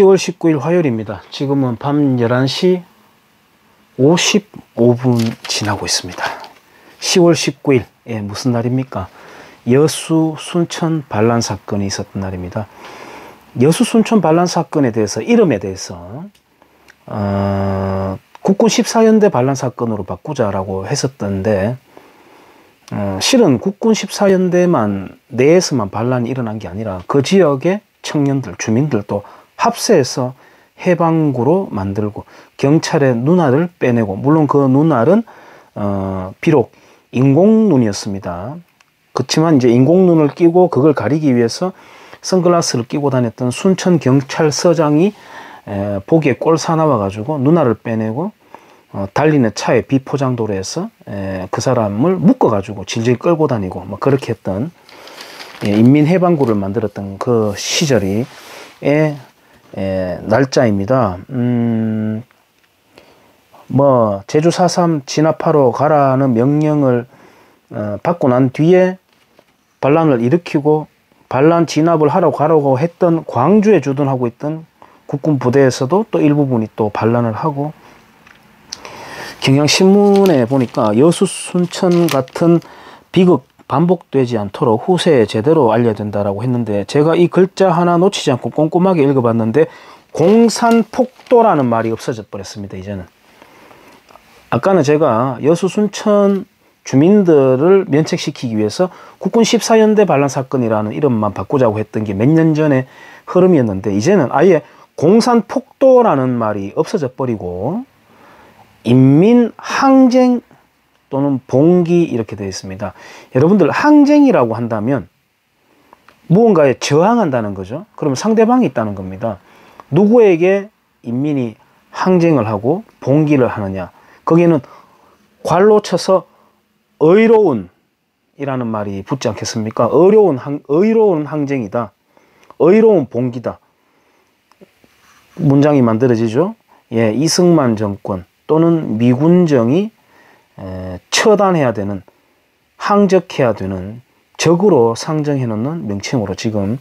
10월 19일 화요일입니다. 지금은 밤 11시 55분 지나고 있습니다. 10월 19일, 무슨 날입니까? 여수 순천 반란 사건이 있었던 날입니다. 여수 순천 반란 사건에 대해서, 이름에 대해서 국군 14연대 반란 사건으로 바꾸자라고 했었던데, 실은 국군 14연대만 내에서만 반란이 일어난 게 아니라 그 지역의 청년들, 주민들도 합세해서 해방구로 만들고 경찰의 눈알을 빼내고, 물론 그 눈알은 비록 인공눈이었습니다. 그렇지만 이제 인공눈을 끼고 그걸 가리기 위해서 선글라스를 끼고 다녔던 순천 경찰서장이 보기에 꼴사 나와가지고 눈알을 빼내고 달리는 차에 비포장도로에서 그 사람을 묶어가지고 질질 끌고 다니고 뭐 그렇게 했던, 인민해방구를 만들었던 그 시절이 날짜입니다. 뭐 제주 4.3 진압하러 가라는 명령을 받고 난 뒤에 반란을 일으키고 반란 진압을 하러 가라고 했던 광주에 주둔하고 있던 국군 부대에서도 또 일부분이 또 반란을 하고, 경향신문에 보니까 여수 순천 같은 비극 반복되지 않도록 후세에 제대로 알려야 된다라고 했는데, 제가 이 글자 하나 놓치지 않고 꼼꼼하게 읽어봤는데 공산폭도라는 말이 없어져 버렸습니다. 이제는. 아까는 제가 여수 순천 주민들을 면책시키기 위해서 국군 14연대 반란 사건이라는 이름만 바꾸자고 했던 게 몇 년 전에 흐름이었는데, 이제는 아예 공산폭도라는 말이 없어져 버리고 인민항쟁 또는 봉기 이렇게 되어 있습니다. 여러분들, 항쟁이라고 한다면 무언가에 저항한다는 거죠. 그러면 상대방이 있다는 겁니다. 누구에게 인민이 항쟁을 하고 봉기를 하느냐, 거기에는 괄로 쳐서 의로운 이라는 말이 붙지 않겠습니까? 의로운 항쟁이다, 의로운 봉기다, 문장이 만들어지죠. 이승만 정권 또는 미군정이 처단해야 되는, 항적해야 되는 적으로 상정해 놓는 명칭으로 지금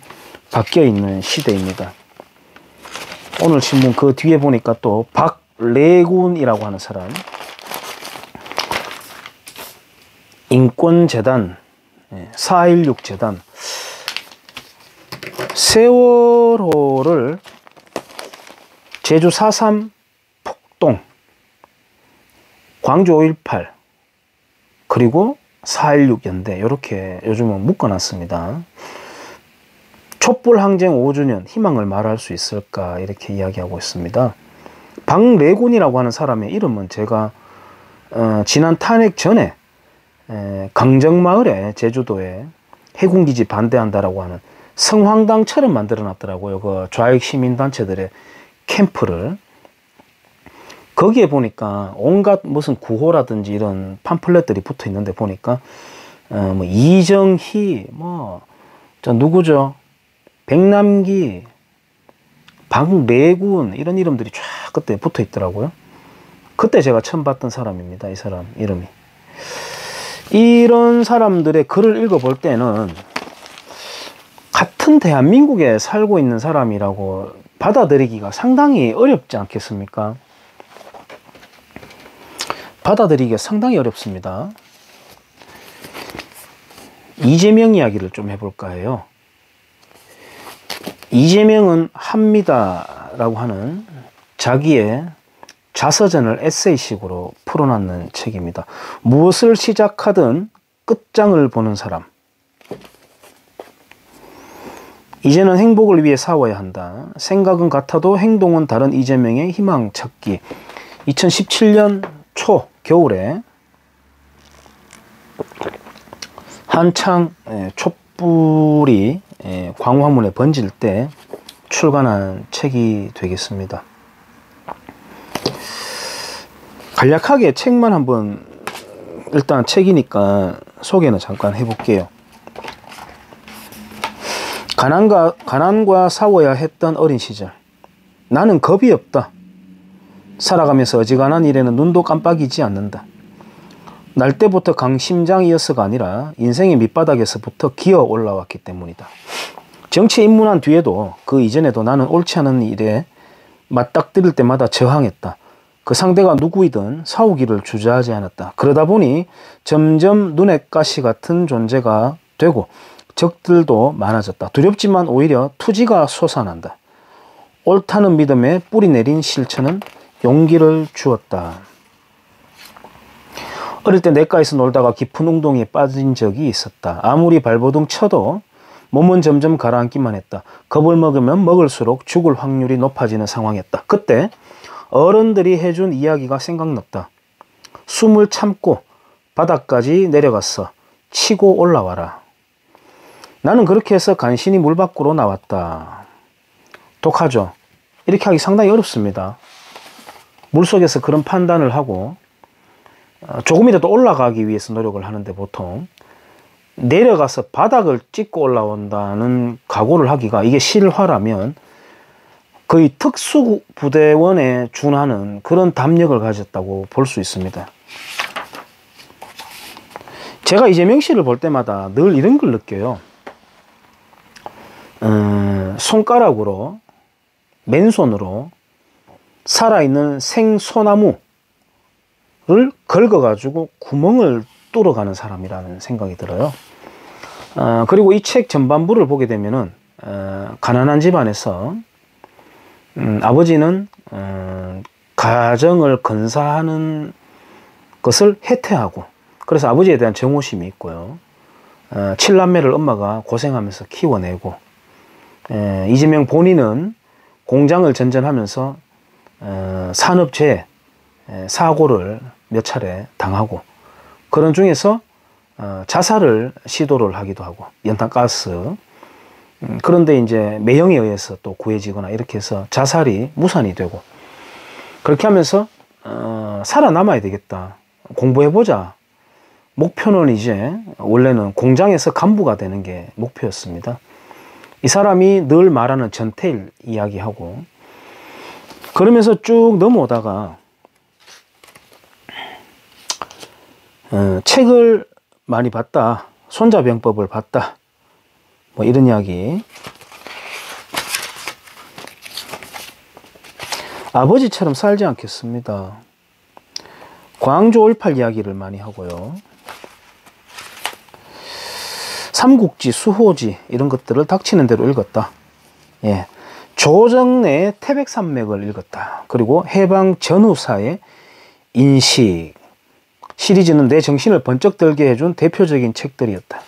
바뀌어 있는 시대입니다. 오늘 신문 그 뒤에 보니까 또 박래군이라고 하는 사람, 인권재단, 4.16 재단, 세월호를 제주 4.3 폭동, 광주 5.18, 그리고 4.16 연대, 이렇게 요즘은 묶어놨습니다. 촛불항쟁 5주년 희망을 말할 수 있을까, 이렇게 이야기하고 있습니다. 박래군이라고 하는 사람의 이름은 제가 지난 탄핵 전에 강정마을에, 제주도에 해군기지 반대한다라고 하는 성황당처럼 만들어 놨더라고요. 그 좌익 시민단체들의 캠프를. 거기에 보니까 온갖 무슨 구호라든지 이런 팜플렛들이 붙어 있는데, 보니까 뭐 이정희, 저 누구죠, 백남기, 박래군, 이런 이름들이 쫙 그때 붙어 있더라고요. 그때 제가 처음 봤던 사람입니다. 이 사람 이름이. 이런 사람들의 글을 읽어볼 때는 같은 대한민국에 살고 있는 사람이라고 받아들이기가 상당히 어렵지 않겠습니까? 받아들이기가 상당히 어렵습니다. 이재명 이야기를 좀 해볼까 해요. 이재명은 합니다라고 하는 자기의 자서전을 에세이식으로 풀어놨는 책입니다. 무엇을 시작하든 끝장을 보는 사람, 이제는 행복을 위해 싸워야 한다, 생각은 같아도 행동은 다른 이재명의 희망 찾기. 2017년 초 겨울에 한창 촛불이 광화문에 번질 때 출간한 책이 되겠습니다. 간략하게 책만 한번, 일단 책이니까 소개는 잠깐 해볼게요. 가난과 싸워야 했던 어린 시절, 나는 겁이 없다. 살아가면서 어지간한 일에는 눈도 깜빡이지 않는다. 날 때부터 강심장이어서가 아니라 인생의 밑바닥에서부터 기어 올라왔기 때문이다. 정치에 입문한 뒤에도 그 이전에도 나는 옳지 않은 일에 맞닥뜨릴 때마다 저항했다. 그 상대가 누구이든 싸우기를 주저하지 않았다. 그러다 보니 점점 눈의 가시 같은 존재가 되고 적들도 많아졌다. 두렵지만 오히려 투지가 솟아난다. 옳다는 믿음에 뿌리 내린 실천은 용기를 주었다. 어릴 때 냇가에서 놀다가 깊은 웅덩이에 빠진 적이 있었다. 아무리 발버둥 쳐도 몸은 점점 가라앉기만 했다. 겁을 먹으면 먹을수록 죽을 확률이 높아지는 상황이었다. 그때 어른들이 해준 이야기가 생각났다. 숨을 참고 바닥까지 내려갔어. 치고 올라와라. 나는 그렇게 해서 간신히 물 밖으로 나왔다. 독하죠? 이렇게 하기 상당히 어렵습니다. 물속에서 그런 판단을 하고 조금이라도 올라가기 위해서 노력을 하는데 보통 내려가서 바닥을 찍고 올라온다는 각오를 하기가 이게 실화라면 거의 특수부대원에 준하는 그런 담력을 가졌다고 볼 수 있습니다. 제가 이재명 씨를 볼 때마다 늘 이런 걸 느껴요. 손가락으로 맨손으로 살아있는 생소나무를 긁어가지고 구멍을 뚫어가는 사람이라는 생각이 들어요. 그리고 이 책 전반부를 보게 되면은 가난한 집안에서 아버지는 가정을 건사하는 것을 해태하고 그래서 아버지에 대한 정오심이 있고요. 7남매를 엄마가 고생하면서 키워내고 이재명 본인은 공장을 전전하면서 산업재해 사고를 몇 차례 당하고 그런 중에서 자살을 시도를 하기도 하고 연탄가스 그런데 이제 매형에 의해서 또 구해지거나 이렇게 해서 자살이 무산이 되고 그렇게 하면서 살아남아야 되겠다. 공부해보자. 목표는 이제 원래는 공장에서 간부가 되는 게 목표였습니다. 이 사람이 늘 말하는 전태일 이야기하고 그러면서 쭉 넘어오다가 책을 많이 봤다. 손자병법을 봤다. 뭐 이런 이야기. 아버지처럼 살지 않겠습니다. 광주 5.18 이야기를 많이 하고요. 삼국지, 수호지 이런 것들을 닥치는 대로 읽었다. 예, 조정래의 태백산맥을 읽었다. 그리고 해방 전후사의 인식 시리즈는 내 정신을 번쩍 들게 해준 대표적인 책들이었다.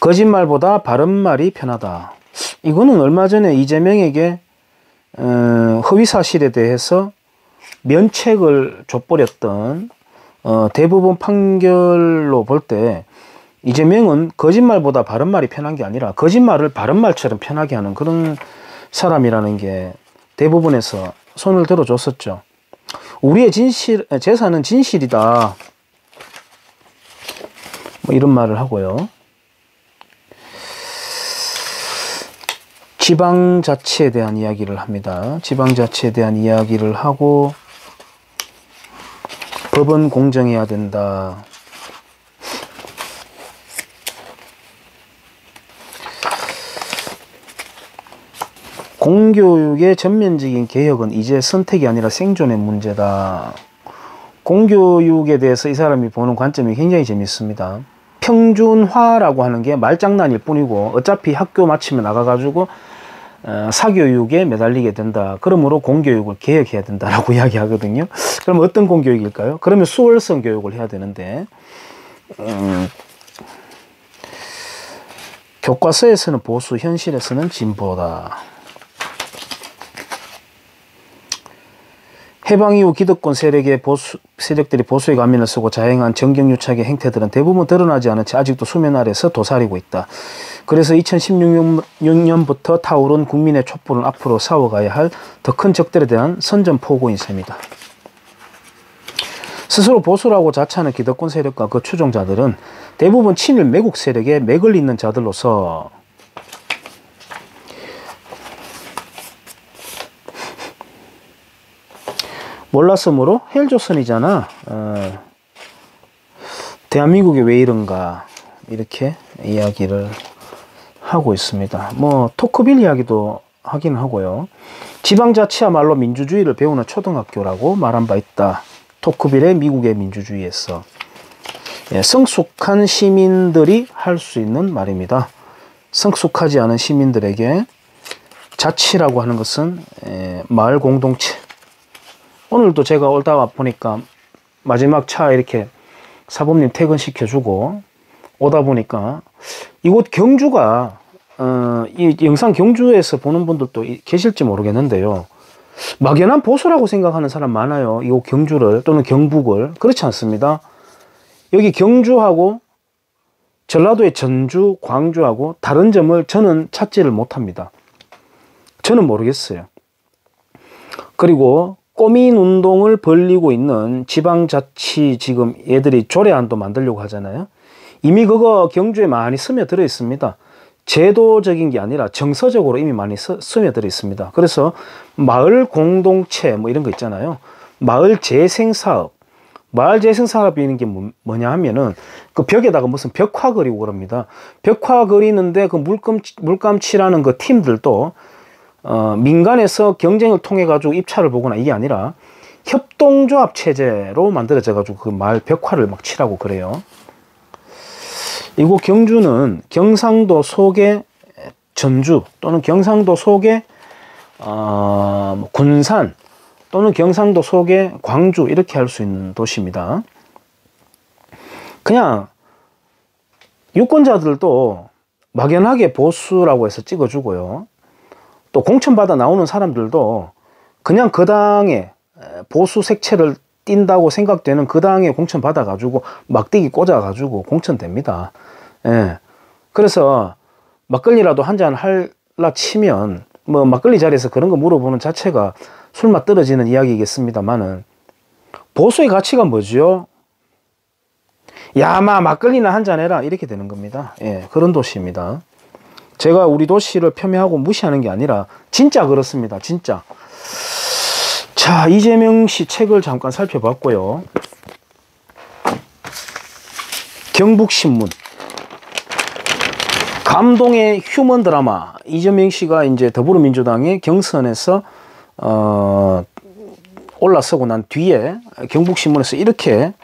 거짓말보다 바른말이 편하다. 이거는 얼마 전에 이재명에게 허위사실에 대해서 면책을 줘버렸던 대부분 판결로 볼 때 이재명은 거짓말보다 바른말이 편한 게 아니라 거짓말을 바른말처럼 편하게 하는 그런 사람이라는 게 대부분에서 손을 들어줬었죠. 우리의 재산은 진실이다. 뭐 이런 말을 하고요. 지방자치에 대한 이야기를 합니다. 지방자치에 대한 이야기를 하고 법은 공정해야 된다. 공교육의 전면적인 개혁은 이제 선택이 아니라 생존의 문제다. 공교육에 대해서 이 사람이 보는 관점이 굉장히 재밌습니다. 평준화라고 하는 게 말장난일 뿐이고 어차피 학교 마치면 나가가지고 사교육에 매달리게 된다. 그러므로 공교육을 개혁해야 된다라고 이야기하거든요. 그럼 어떤 공교육일까요? 그러면 수월성 교육을 해야 되는데 교과서에서는 보수, 현실에서는 진보다. 해방 이후 기득권 세력들이 보수의 가면을 쓰고 자행한 정경유착의 행태들은 대부분 드러나지 않은 채 아직도 수면 아래서 도사리고 있다. 그래서 2016년부터 타오른 국민의 촛불은 앞으로 싸워가야 할 더 큰 적들에 대한 선전포고인 셈이다. 스스로 보수라고 자처하는 기득권 세력과 그 추종자들은 대부분 친일 매국 세력에 맥을 잇는 자들로서 몰랐으므로 헬조선이잖아. 대한민국이 왜 이런가 이렇게 이야기를 하고 있습니다. 뭐 토크빌 이야기도 하긴 하고요. 지방자치야말로 민주주의를 배우는 초등학교라고 말한 바 있다. 토크빌의 미국의 민주주의에서. 예, 성숙한 시민들이 할 수 있는 말입니다. 성숙하지 않은 시민들에게 자치라고 하는 것은 마을 공동체. 오늘도 제가 올다가 보니까 마지막 차 이렇게 사범님 퇴근시켜주고 오다 보니까 이곳 경주가 이 영상 경주에서 보는 분들도 계실지 모르겠는데요. 막연한 보수라고 생각하는 사람 많아요. 이곳 경주를 또는 경북을. 그렇지 않습니다. 여기 경주하고 전라도의 전주, 광주하고 다른 점을 저는 찾지를 못합니다. 저는 모르겠어요. 그리고 꼬민운동을 벌리고 있는 지방자치 지금 얘들이 조례안도 만들려고 하잖아요. 이미 그거 경주에 많이 스며들어 있습니다. 제도적인 게 아니라 정서적으로 이미 많이 스며들어 있습니다. 그래서 마을 공동체 뭐 이런 거 있잖아요. 마을 재생사업. 마을 재생사업이라는 게 뭐냐 하면은 그 벽에다가 무슨 벽화 그리고 그럽니다. 벽화 그리는데 그 물감칠하는 그 팀들도 민간에서 경쟁을 통해 가지고 입찰을 보거나 이게 아니라 협동조합 체제로 만들어져 가지고 그 마을 벽화를 막 칠하고 그래요. 이곳 경주는 경상도 속의 전주 또는 경상도 속의 군산 또는 경상도 속의 광주 이렇게 할 수 있는 도시입니다. 그냥 유권자들도 막연하게 보수라고 해서 찍어주고요. 또 공천받아 나오는 사람들도 그냥 그 당에 보수 색채를 띈다고 생각되는 그 당에 공천받아 가지고 막대기 꽂아 가지고 공천됩니다. 예. 그래서 막걸리라도 한잔 할라 치면 뭐 막걸리 자리에서 그런 거 물어보는 자체가 술맛 떨어지는 이야기겠습니다만은 보수의 가치가 뭐죠? 야마 막걸리나 한잔 해라 이렇게 되는 겁니다. 예, 그런 도시입니다. 제가 우리 도시를 폄훼하고 무시하는 게 아니라 진짜 그렇습니다. 진짜. 자, 이재명 씨 책을 잠깐 살펴봤고요. 경북신문 감동의 휴먼 드라마. 이재명 씨가 이제 더불어민주당의 경선에서 올라서고 난 뒤에 경북신문에서 이렇게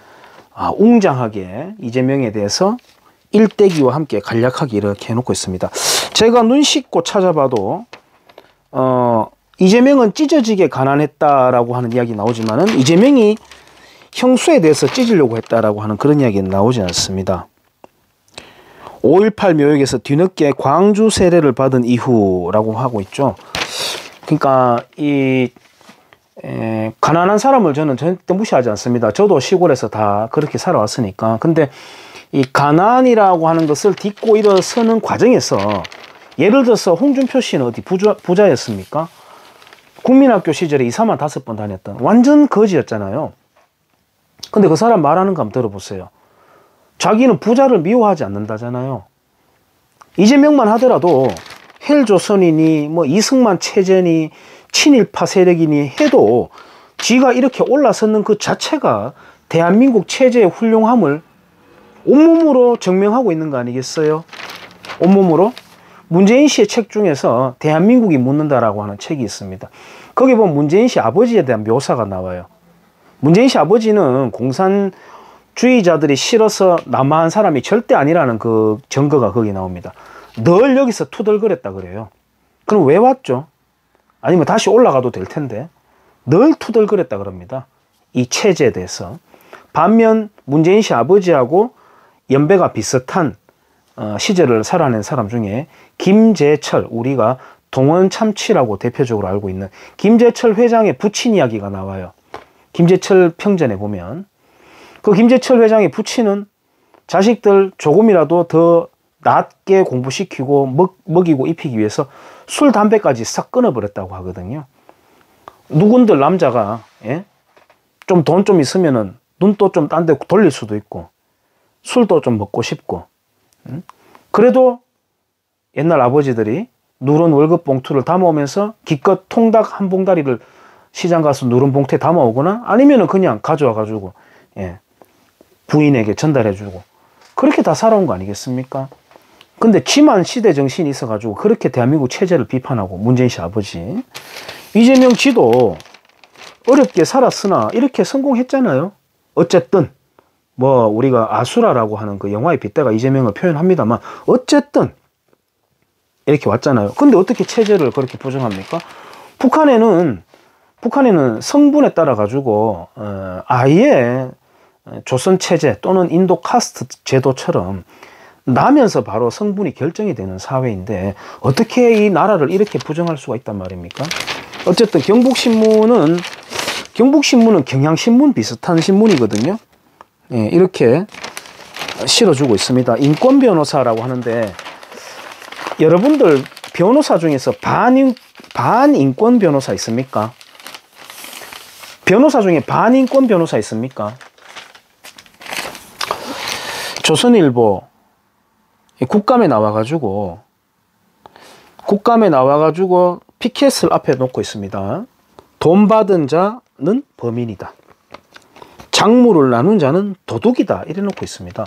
웅장하게 이재명에 대해서 일대기와 함께 간략하게 이렇게 해놓고 있습니다. 제가 눈 씻고 찾아봐도 이재명은 찢어지게 가난했다라고 하는 이야기 나오지만은 이재명이 형수에 대해서 찢으려고 했다라고 하는 그런 이야기는 나오지 않습니다. 5.18 묘역에서 뒤늦게 광주 세례를 받은 이후라고 하고 있죠. 그러니까 이 가난한 사람을 저는 절대 무시하지 않습니다. 저도 시골에서 다 그렇게 살아왔으니까. 근데 이 가난이라고 하는 것을 딛고 일어서는 과정에서 예를 들어서 홍준표 씨는 어디 부자였습니까? 국민학교 시절에 2, 3만 5번 다녔던 완전 거지였잖아요. 근데 그 사람 말하는 거 한번 들어보세요. 자기는 부자를 미워하지 않는다잖아요. 이재명만 하더라도 헬조선이니 뭐 이승만 체제니 친일파 세력이니 해도 지가 이렇게 올라서는 그 자체가 대한민국 체제의 훌륭함을 온몸으로 증명하고 있는 거 아니겠어요? 온몸으로? 문재인 씨의 책 중에서 대한민국이 묻는다라고 하는 책이 있습니다. 거기 보면 문재인 씨 아버지에 대한 묘사가 나와요. 문재인 씨 아버지는 공산주의자들이 싫어서 남아한 사람이 절대 아니라는 그 증거가 거기 나옵니다. 늘 여기서 투덜거렸다 그래요. 그럼 왜 왔죠? 아니면 다시 올라가도 될 텐데 늘 투덜거렸다 그럽니다. 이 체제에 대해서. 반면 문재인 씨 아버지하고 연배가 비슷한 시절을 살아낸 사람 중에 김재철, 우리가 동원참치라고 대표적으로 알고 있는 김재철 회장의 부친 이야기가 나와요. 김재철 평전에 보면 그 김재철 회장의 부친은 자식들 조금이라도 더 낮게 공부시키고 먹이고 입히기 위해서 술, 담배까지 싹 끊어버렸다고 하거든요. 누군들 남자가 좀 돈 좀 있으면은 눈도 좀 딴 데 돌릴 수도 있고 술도 좀 먹고 싶고 그래도 옛날 아버지들이 누런 월급 봉투를 담아오면서 기껏 통닭 한 봉다리를 시장 가서 누런 봉투에 담아오거나 아니면은 그냥 가져와 가지고 부인에게 전달해 주고 그렇게 다 살아온 거 아니겠습니까? 근데 지만 시대 정신이 있어가지고 그렇게 대한민국 체제를 비판하고, 문재인 씨 아버지. 이재명 지도 어렵게 살았으나 이렇게 성공했잖아요. 어쨌든 뭐 우리가 아수라라고 하는 그 영화의 빗대가 이재명을 표현합니다만 어쨌든 이렇게 왔잖아요. 근데 어떻게 체제를 그렇게 부정합니까? 북한에는 성분에 따라 가지고 아예 조선 체제 또는 인도 카스트 제도처럼 나면서 바로 성분이 결정이 되는 사회인데 어떻게 이 나라를 이렇게 부정할 수가 있단 말입니까? 어쨌든 경북신문은 경향신문 비슷한 신문이거든요. 예, 이렇게 실어주고 있습니다. 인권변호사라고 하는데, 여러분들 변호사 중에서 반인권 변호사 있습니까? 변호사 중에 반인권 변호사 있습니까? 조선일보 국감에 나와가지고 피켓을 앞에 놓고 있습니다. 돈 받은 자는 범인이다. 작물을 나눈 자는 도둑이다. 이래 놓고 있습니다.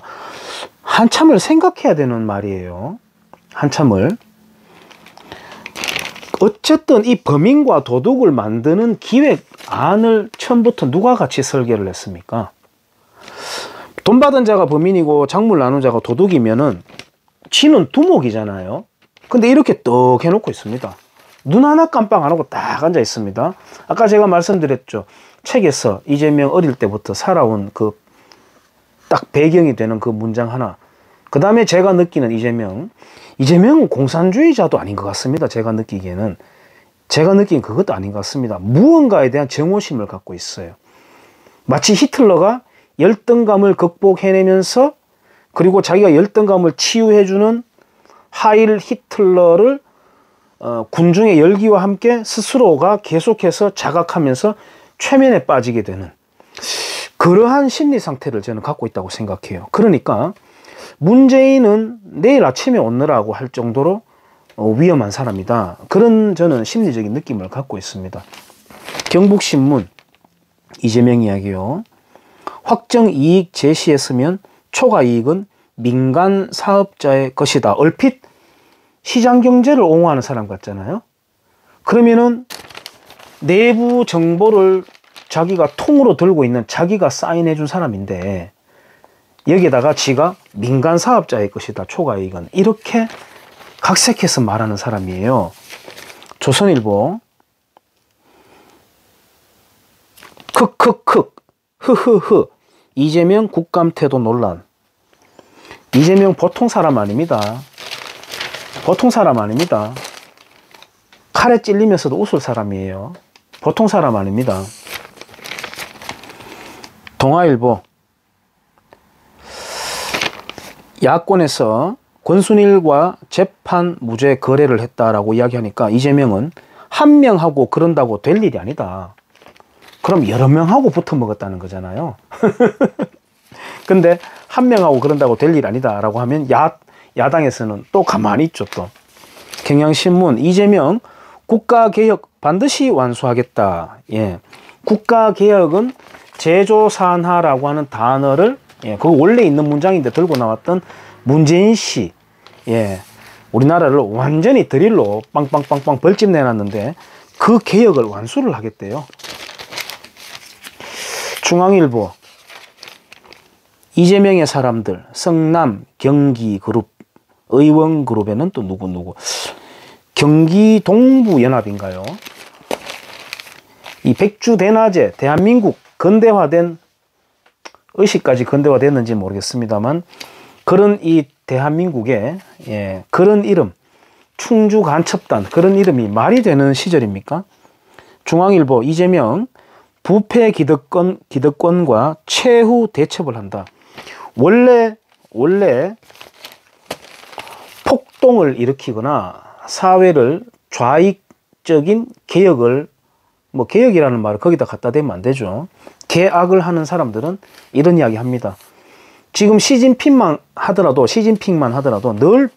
한참을 생각해야 되는 말이에요. 한참을. 어쨌든 이 범인과 도둑을 만드는 기획안을 처음부터 누가 같이 설계를 했습니까? 돈 받은 자가 범인이고 작물 나눈 자가 도둑이면은 지는 두목이잖아요. 근데 이렇게 떡 해놓고 있습니다. 눈 하나 깜빡 안 하고 딱 앉아 있습니다. 아까 제가 말씀드렸죠. 책에서 이재명 어릴 때부터 살아온 그 딱 배경이 되는 그 문장 하나. 그 다음에 제가 느끼는 이재명은 공산주의자도 아닌 것 같습니다. 제가 느끼기엔 그것도 아닌 것 같습니다. 무언가에 대한 정오심을 갖고 있어요. 마치 히틀러가 열등감을 극복해내면서, 그리고 자기가 열등감을 치유해주는 하일 히틀러를 군중의 열기와 함께 스스로가 계속해서 자각하면서 최면에 빠지게 되는 그러한 심리 상태를 저는 갖고 있다고 생각해요. 그러니까 문재인은 내일 아침에 오느라고 할 정도로 위험한 사람이다. 그런 저는 심리적인 느낌을 갖고 있습니다. 경북신문 이재명 이야기요. 확정 이익 제시했으면 초과 이익은 민간 사업자의 것이다. 얼핏 시장 경제를 옹호하는 사람 같잖아요. 그러면은 내부 정보를 자기가 통으로 들고 있는 자기가 사인해 준 사람인데 여기에다가 지가 민간 사업자의 것이다. 초과 이익은. 이렇게 각색해서 말하는 사람이에요. 조선일보 크크크 흐흐흐 이재명 국감 태도 논란. 이재명 보통 사람 아닙니다. 보통 사람 아닙니다. 칼에 찔리면서도 웃을 사람이에요. 보통 사람 아닙니다. 동아일보 야권에서 권순일과 재판 무죄 거래를 했다라고 이야기하니까 이재명은 한 명하고 그런다고 될 일이 아니다. 그럼 여러 명하고 붙어 먹었다는 거잖아요. 근데 한 명하고 그런다고 될 일 아니다 라고 하면 야당에서는 또 가만히 있죠. 또 경향신문 이재명 국가개혁 반드시 완수하겠다. 예. 국가개혁은 제조산하라고 하는 단어를 그 원래 있는 문장인데 들고 나왔던 문재인 씨, 우리나라를 완전히 드릴로 빵빵빵빵 벌집 내놨는데 그 개혁을 완수를 하겠대요. 중앙일보 이재명의 사람들 성남 경기 그룹 의원 그룹에는 또 누구 경기 동부연합인가요? 이 백주 대낮에 대한민국 근대화된 의식까지 근대화됐는지 모르겠습니다만 그런 이 대한민국의 그런 이름 충주간첩단 그런 이름이 말이 되는 시절입니까? 중앙일보 이재명 부패 기득권과 최후 대첩을 한다. 원래 폭동을 일으키거나 사회를 좌익적인 개혁을 개혁이라는 말을 거기다 갖다 대면 안 되죠. 개악을 하는 사람들은 이런 이야기 합니다. 지금 시진핑만 하더라도 늘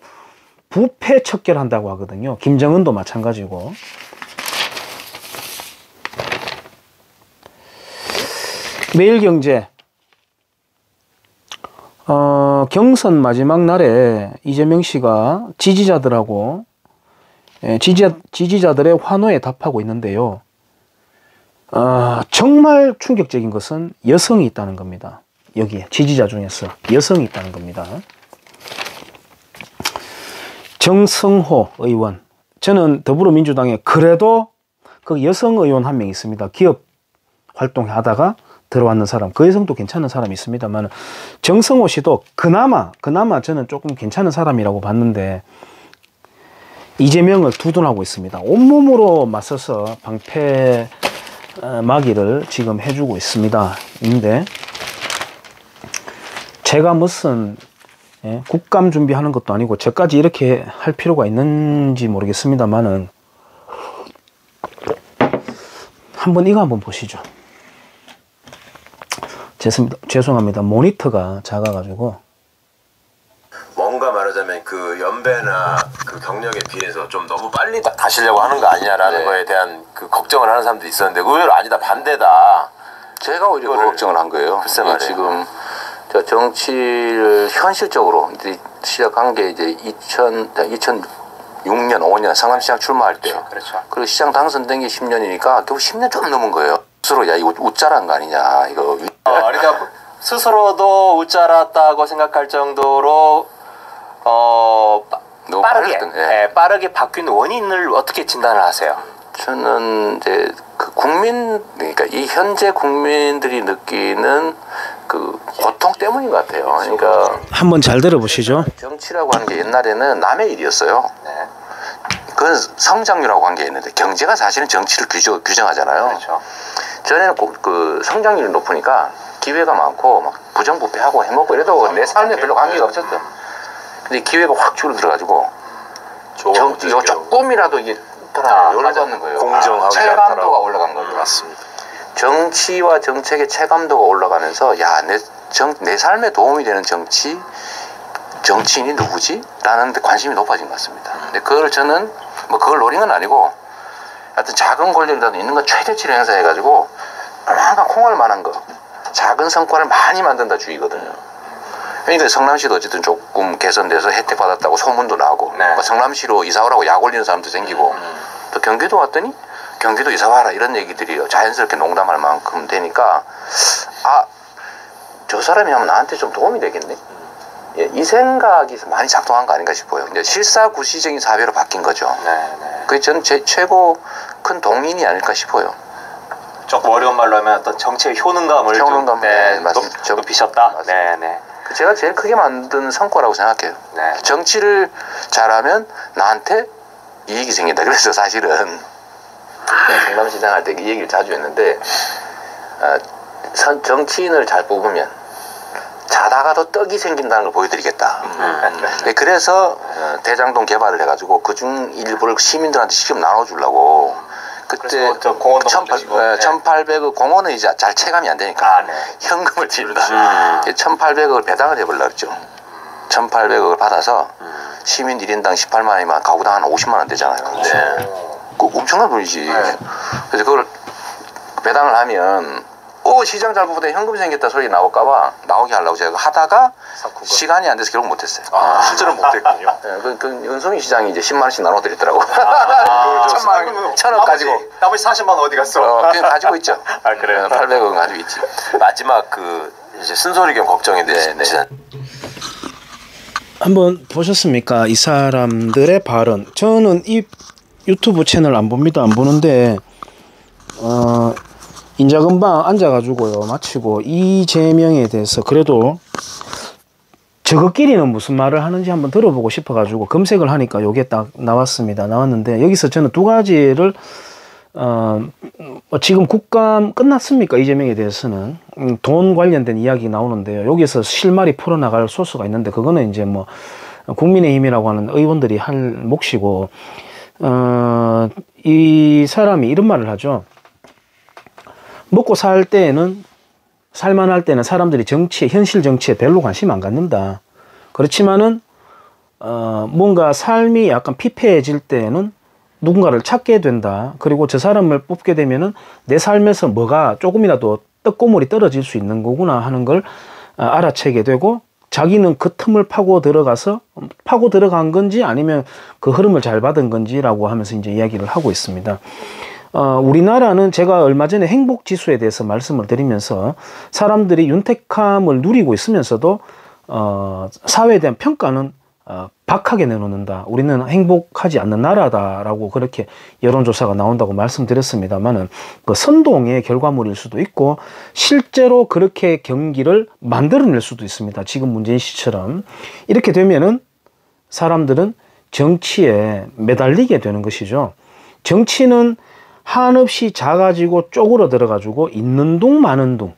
부패 척결한다고 하거든요. 김정은도 마찬가지고. 매일경제 경선 마지막 날에 이재명 씨가 지지자들하고 지지자들의 환호에 답하고 있는데요. 정말 충격적인 것은 여성이 있다는 겁니다. 여기에 지지자 중에서 여성이 있다는 겁니다. 정성호 의원, 저는 더불어민주당에 그래도 그 여성 의원 한 명 있습니다. 기업 활동하다가 들어왔는 사람, 그 여성도 괜찮은 사람이 있습니다만 정성호 씨도 그나마 저는 조금 괜찮은 사람이라고 봤는데 이재명을 두둔하고 있습니다. 온몸으로 맞서서 방패 막이를 지금 해주고 있습니다. 근데 제가 무슨 국감 준비하는 것도 아니고 저까지 이렇게 할 필요가 있는지 모르겠습니다만은 이거 한번 보시죠. 죄송합니다. 모니터가 작아가지고. 뭔가 말하자면 그 연배나 그 경력에 비해서 좀 너무 빨리 가시려고 하는 거 아니냐라는 거에 대한 그 걱정을 하는 사람도 있었는데 의외로 아니다, 반대다. 제가 오히려 그 걱정을 한 거예요. 글쎄 말이에요. 지금 저 정치를 현실적으로 이제 시작한 게 이제 2006년, 5년 성남시장 출마할 때. 그렇죠. 그리고 시장 당선된 게 10년이니까 겨우 10년 좀 넘은 거예요. 스스로 야 이거 웃자란 거 아니냐 이거. 그러니까 스스로도 웃자랐다고 생각할 정도로 빠르게 바뀐 원인을 어떻게 진단을 하세요? 저는 이제 그 그러니까 이 현재 국민들이 느끼는 그 고통 때문인 것 같아요. 그러니까 한번 잘 들어보시죠. 정치라고 하는 게 옛날에는 남의 일이었어요. 네. 그건 성장률하고 관계있는데 경제가 사실은 정치를 규정하잖아요. 그렇죠. 전에는 그 성장률이 높으니까 기회가 많고 막 부정부패하고 해먹고 이래도 내 삶에 별로 관계가 없었어. 근데 기회가 확 줄어들어가지고 조금이라도 이게 열받는 거예요. 공정하게 체감도가 올라간 거예요. 맞습니다. 정치와 정책의 체감도가 올라가면서 야, 내 삶에 도움이 되는 정치인이 누구지? 라는 데 관심이 높아진 것 같습니다. 근데 그걸 저는 뭐 그걸 노린 건 아니고 하여튼 작은 권력이라도 있는 거 최대치로 행사해가지고 얼마나 콩알 만한 거 작은 성과를 많이 만든다 주의거든요. 그러니까 성남시도 어쨌든 조금 개선돼서 혜택 받았다고 소문도 나고 뭐 성남시로 이사 오라고 약 올리는 사람도 생기고 또 경기도 왔더니 경기도 이사 와라 이런 얘기들이 자연스럽게 농담할 만큼 되니까 저 사람이 하면 나한테 좀 도움이 되겠네. 이 생각이 많이 작동한 거 아닌가 싶어요. 이제 실사구시적인 사회로 바뀐 거죠. 그게 저는 제 최고 큰 동인이 아닐까 싶어요. 조금 어려운 말로 하면 어떤 정치의 효능감을 높이셨다. 네네. 제가 제일 크게 만든 성과라고 생각해요. 네. 정치를 잘하면 나한테 이익이 생긴다. 그래서 사실은 성남시장 할 때 이 얘기를 자주 했는데 정치인을 잘 뽑으면 자다가도 떡이 생긴다는 걸 보여드리겠다. 그래서 대장동 개발을 해가지고 그중 일부를 시민들한테 직접 나눠주려고 그때 1,800억 공원은 이제 잘 체감이 안 되니까 현금을 드립니다. 1,800억을 배당을 해보려고 했죠. 1,800억을 받아서 시민 1인당 18만 원이면 가구당 한 50만 원 되잖아요. 그 엄청난 돈이지. 그래서 그걸 배당을 하면 시장 잘 보다 현금 생겼다 소리 나올까봐 나오게 하려고 제가 하다가 시간이 안 돼서 결국 못했어요. 실제로 못했군요. 그 은송이 시장이 이제 10만 원씩 나눠드리더라고. 1,000원 가지고 나머지 40만 원 어디 갔어? 그냥 가지고 있죠. 그래요? 800원 가지고 있지. 마지막 이제 쓴소리 겸 걱정인데 한번 보셨습니까? 이 사람들의 발언. 저는 이 유튜브 채널 안 봅니다. 안 보는데 인자 금방 앉아가지고요 마치고 이재명에 대해서 그래도 저것끼리는 무슨 말을 하는지 한번 들어보고 싶어가지고 검색을 하니까 요게 딱 나왔는데 여기서 저는 두 가지를 지금 국감 끝났습니까? 이재명에 대해서는 돈 관련된 이야기 나오는데요. 여기서 실마리 풀어나갈 소스가 있는데 그거는 이제 뭐 국민의힘이라고 하는 의원들이 할 몫이고 이 사람이 이런 말을 하죠. 먹고 살만할 때는 사람들이 현실 정치에 별로 관심 안 갖는다. 그렇지만은 뭔가 삶이 약간 피폐해질 때는 누군가를 찾게 된다. 그리고 저 사람을 뽑게 되면은 내 삶에서 뭐가 조금이라도 떡고물이 떨어질 수 있는 거구나 하는 걸 알아채게 되고 자기는 그 틈을 파고 들어간 건지 아니면 그 흐름을 잘 받은 건지라고 하면서 이제 이야기를 하고 있습니다. 우리나라는 제가 얼마 전에 행복지수에 대해서 말씀을 드리면서 사람들이 윤택함을 누리고 있으면서도 사회에 대한 평가는 박하게 내놓는다. 우리는 행복하지 않는 나라다라고 그렇게 여론조사가 나온다고 말씀드렸습니다만은 그 선동의 결과물일 수도 있고 실제로 그렇게 경기를 만들어낼 수도 있습니다. 지금 문재인 씨처럼 이렇게 되면은 사람들은 정치에 매달리게 되는 것이죠. 정치는 한없이 작아지고 쪼그러들어가지고 있는 둥 마는 둥.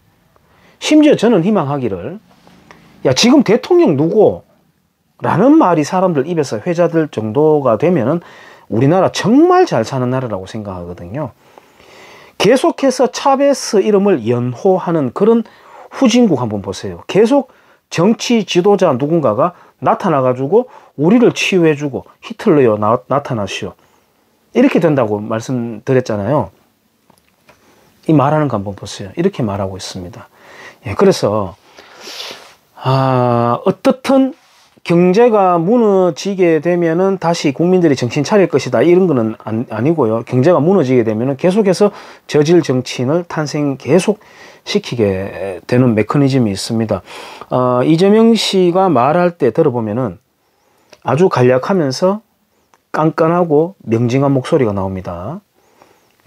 심지어 저는 희망하기를 야 지금 대통령 누구? 라는 말이 사람들 입에서 회자될 정도가 되면은 우리나라 정말 잘 사는 나라라고 생각하거든요. 계속해서 차베스 이름을 연호하는 그런 후진국 한번 보세요. 계속 정치 지도자 누군가가 나타나가지고 우리를 치유해주고 히틀러여 나타나시오. 이렇게 된다고 말씀드렸잖아요. 이 말하는 거 한번 보세요. 이렇게 말하고 있습니다. 예, 그래서 어떻든 경제가 무너지게 되면은 다시 국민들이 정신 차릴 것이다. 이런 거는 아니고요. 경제가 무너지게 되면은 계속해서 저질 정치인을 탄생 계속 시키게 되는 메커니즘이 있습니다. 이재명 씨가 말할 때 들어보면은 아주 간략하면서 깐깐하고 명징한 목소리가 나옵니다.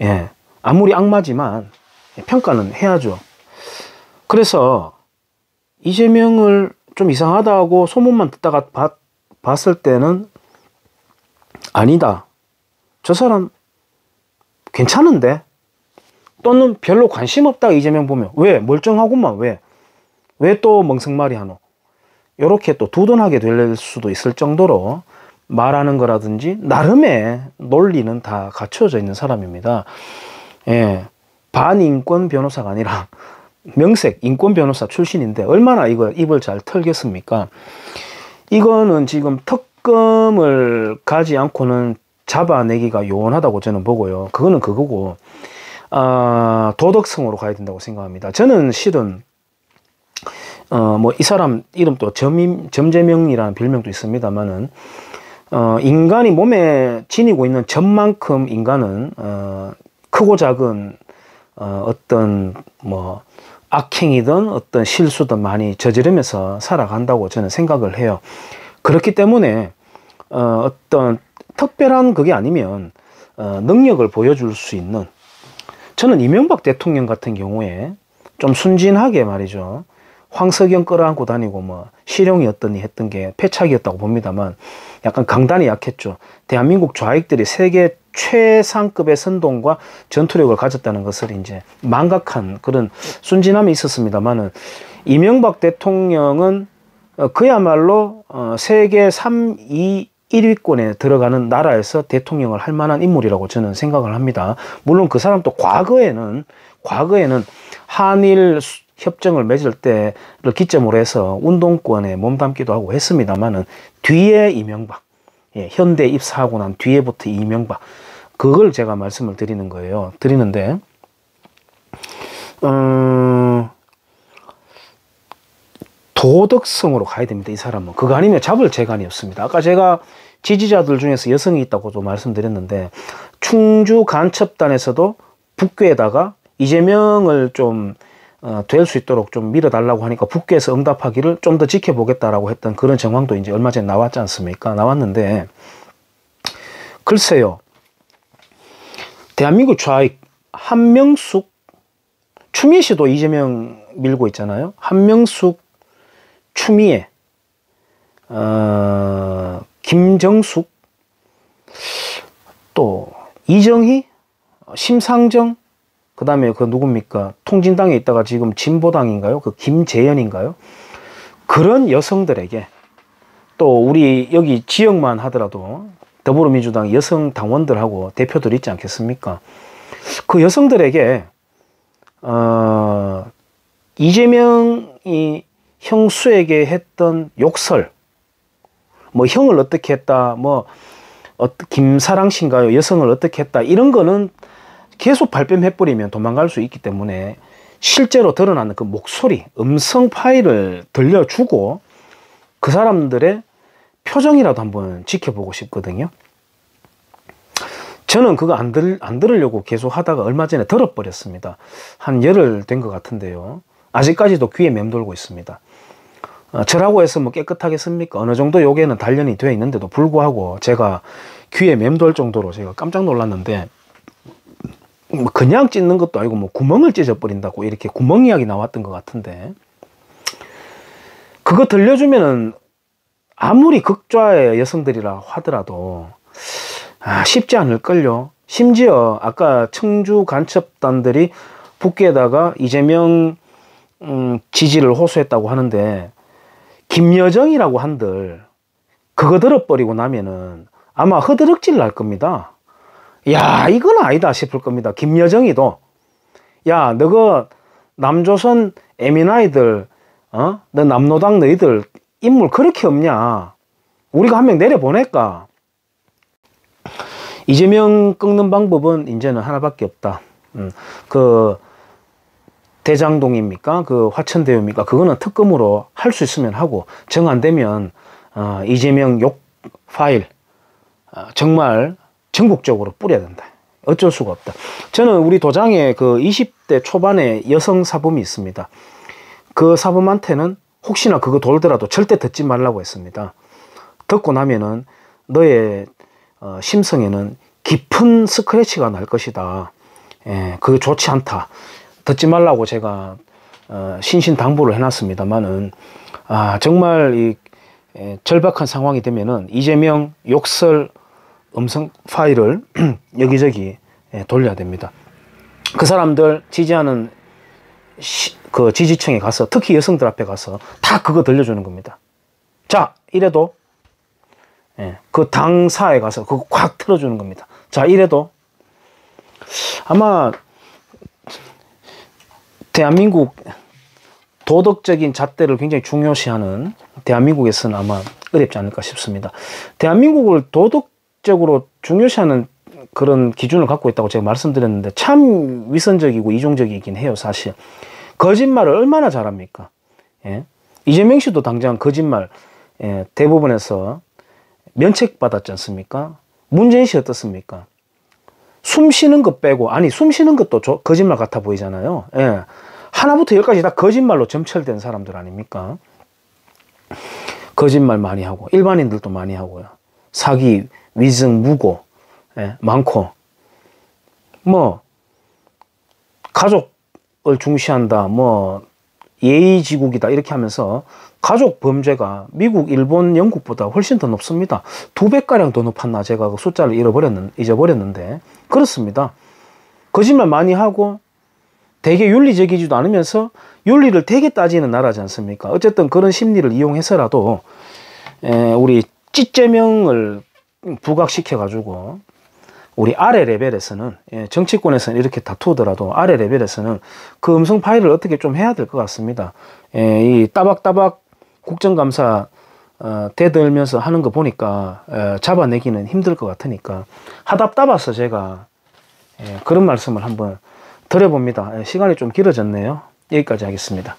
예. 아무리 악마지만 평가는 해야죠. 그래서 이재명을 좀 이상하다고 소문만 듣다가 봤을 때는 아니다. 저 사람 괜찮은데? 또는 별로 관심 없다 이재명 보면. 왜? 멀쩡하구만. 왜? 왜 또 멍석말이 하노? 요렇게 또 두둔하게 될 수도 있을 정도로 말하는 거라든지 나름의 논리는 다 갖춰져 있는 사람입니다. 예. 반인권 변호사가 아니라 명색 인권 변호사 출신인데 얼마나 이걸 입을 잘 털겠습니까? 이거는 지금 특검을 가지 않고는 잡아내기가 요원하다고 저는 보고요. 그거는 그거고 도덕성으로 가야 된다고 생각합니다. 저는 실은 뭐 이 사람 이름 또 점재명이라는 별명도 있습니다만은 인간이 몸에 지니고 있는 점만큼 인간은 크고 작은 어떤 뭐 악행이든 어떤 실수든 많이 저지르면서 살아간다고 저는 생각을 해요. 그렇기 때문에 어떤 특별한 그게 아니면 능력을 보여줄 수 있는, 저는 이명박 대통령 같은 경우에 좀 순진하게 말이죠. 황석영 끌어안고 다니고 뭐 실형이었더니 했던 게 패착이었다고 봅니다만 약간 강단이 약했죠. 대한민국 좌익들이 세계 최상급의 선동과 전투력을 가졌다는 것을 이제 망각한 그런 순진함이 있었습니다만은 이명박 대통령은 그야말로 세계 3, 2, 1위권에 들어가는 나라에서 대통령을 할 만한 인물이라고 저는 생각을 합니다. 물론 그 사람도 과거에는 한일 협정을 맺을 때를 기점으로 해서 운동권에 몸담기도 하고 했습니다만은 뒤에 이명박, 예, 현대 입사하고 난 뒤에부터 이명박, 그걸 제가 말씀을 드리는 거예요. 드리는데 도덕성으로 가야 됩니다. 이 사람은. 그거 아니면 잡을 재간이 없습니다. 아까 제가 지지자들 중에서 여성이 있다고도 말씀드렸는데 충주 간첩단에서도 북괴에다가 이재명을 좀 될 수 있도록 좀 밀어달라고 하니까 북괴에서 응답하기를 좀 더 지켜보겠다라고 했던 그런 정황도 이제 얼마 전에 나왔지 않습니까? 나왔는데 글쎄요. 대한민국 좌익 한명숙, 추미애 씨도 이재명 밀고 있잖아요. 한명숙, 추미애, 김정숙, 또 이정희, 심상정, 그 다음에 그 누굽니까? 통진당에 있다가 지금 진보당인가요? 그 김재현인가요? 그런 여성들에게, 또 우리 여기 지역만 하더라도 더불어민주당 여성 당원들하고 대표들 있지 않겠습니까? 그 여성들에게 이재명이 형수에게 했던 욕설, 뭐 형을 어떻게 했다, 뭐 김사랑 씨인가요? 여성을 어떻게 했다, 이런 거는 계속 발뺌해버리면 도망갈 수 있기 때문에 실제로 드러나는 그 목소리, 음성 파일을 들려주고 그 사람들의 표정이라도 한번 지켜보고 싶거든요. 저는 그거 안 들으려고 계속 하다가 얼마 전에 들어버렸습니다. 한 열흘 된 것 같은데요. 아직까지도 귀에 맴돌고 있습니다. 저라고 해서 뭐 깨끗하겠습니까? 어느 정도 요게는 단련이 되어 있는데도 불구하고 제가 귀에 맴돌 정도로 제가 깜짝 놀랐는데, 뭐 그냥 찢는 것도 아니고 뭐 구멍을 찢어버린다고 이렇게 구멍 이야기 나왔던 것 같은데, 그거 들려주면은 아무리 극좌의 여성들이라 하더라도 쉽지 않을걸요. 심지어 아까 청주 간첩단들이 북계에다가 이재명 지지를 호소했다고 하는데, 김여정이라고 한들 그거 들어버리고 나면은 아마 흐드럭질 날 겁니다. 야, 이건 아니다 싶을 겁니다. 김여정이도, 야, 너가 남조선 에미나이들, 너 남노당 너희들 인물 그렇게 없냐, 우리가 한 명 내려보낼까? 이재명 꺾는 방법은 이제는 하나밖에 없다. 그 대장동입니까? 그 화천대유입니까? 그거는 특검으로 할 수 있으면 하고, 정 안 되면 이재명 욕 파일 정말 전국적으로 뿌려야 된다. 어쩔 수가 없다. 저는 우리 도장에 그 20대 초반에 여성 사범이 있습니다. 그 사범한테는 혹시나 그거 돌더라도 절대 듣지 말라고 했습니다. 듣고 나면은 너의 심성에는 깊은 스크래치가 날 것이다. 그거 좋지 않다. 듣지 말라고 제가 신신당부를 해놨습니다만은, 정말 이 절박한 상황이 되면은 이재명 욕설 음성 파일을 여기저기 돌려야 됩니다. 그 사람들 지지하는 그 지지층에 가서, 특히 여성들 앞에 가서 다 그거 들려주는 겁니다. 자, 이래도 그 당사에 가서 그거 콱 틀어주는 겁니다. 자, 이래도 아마 대한민국 도덕적인 잣대를 굉장히 중요시하는 대한민국에서는 아마 어렵지 않을까 싶습니다. 대한민국을 도덕적으로 중요시하는 그런 기준을 갖고 있다고 제가 말씀드렸는데, 참 위선적이고 이중적이긴 해요. 사실 거짓말을 얼마나 잘합니까? 이재명 씨도 당장 거짓말 대법원에서 면책받았지 않습니까? 문재인 씨 어떻습니까? 숨 쉬는 것 빼고, 아니 숨 쉬는 것도 거짓말 같아 보이잖아요. 하나부터 열까지 다 거짓말로 점철된 사람들 아닙니까? 거짓말 많이 하고, 일반인들도 많이 하고요. 사기, 위증, 무고 많고, 뭐 가족을 중시한다, 뭐 예의지국이다 이렇게 하면서 가족 범죄가 미국, 일본, 영국보다 훨씬 더 높습니다. 2배가량 더 높았나, 제가 그 숫자를 잊어버렸는데 그렇습니다. 거짓말 많이 하고 되게 윤리적이지도 않으면서 윤리를 되게 따지는 나라지 않습니까? 어쨌든 그런 심리를 이용해서라도 우리 찌제명을 부각시켜 가지고 우리 아래 레벨에서는, 정치권에서는 이렇게 다투더라도 아래 레벨에서는 그 음성 파일을 어떻게 좀 해야 될 것 같습니다. 이 따박따박 국정감사 대들면서 하는 거 보니까 잡아내기는 힘들 것 같으니까 하답답아서 제가 그런 말씀을 한번 드려봅니다. 시간이 좀 길어졌네요. 여기까지 하겠습니다.